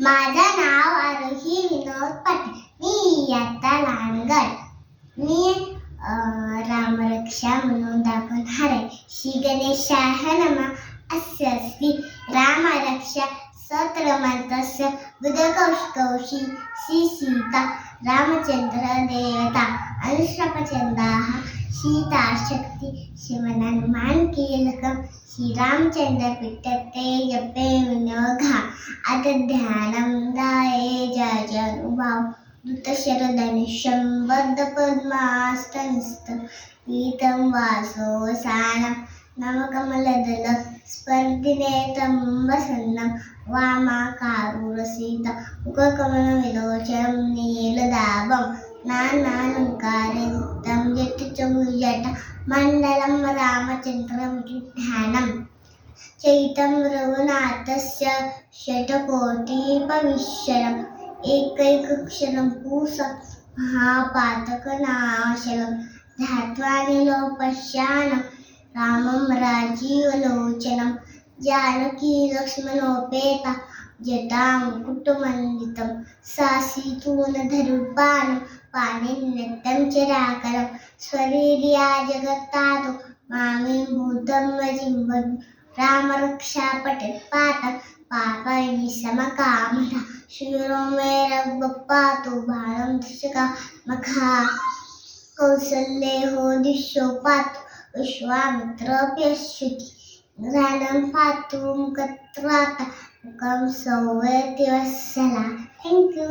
माझं नाव आरोही विनोद पाटील. मी इयत्ता लहानगट. मी रामरक्षा म्हणून दाखवणार आहे. श्री गणेशाय नमः. अस्य श्री रामरक्षा स्तोत्रमन्तस्य बुधकौशि श्री सीता रामचंद्र देवता अनुष्टपचंदाः सीताशक्ति शिवहनुमान कीलकं श्रीरामचंद्र पीठते जपे विनोघा अतध्यानं गाये जयानुभाव दूतशरधनुषं बद्धपद्मास्तनस्थं पीतं वासोसानं नवकमलदल स्पर्धिनेतं वसन्नं वामाकारुरसीता मुखकमलविलोचनं नीलदाभं नानालङ्कारयुक्तं जटिचभुजटा मण्डलं रामचन्द्रं चैतं रघुनाथस्य शतकोटिपविशरम् एकैकक्षरं पूषं महापातकनाशनं ध्यात्वानिलोपश्यानं रामं राजीवलोचनं जानकी लक्ष्मणोपेता जटामुकुटमण्डितं सासीतूणधरुपानं पाणिन्यत्तं चराकरं स्ववीर्या जगत्तातो मामे भूतं वजिम्बन् रामरक्षा पठितपाठं पापैः समकामः शिरो मे रघुपातो भालं दृशका मखा कौसल्ये हो दिशो पातु विश्वामित्रोऽप्यश्रुति घ्राणं पातु मुखत्राता मुखं सौवेति वत्सला. थँक्यू.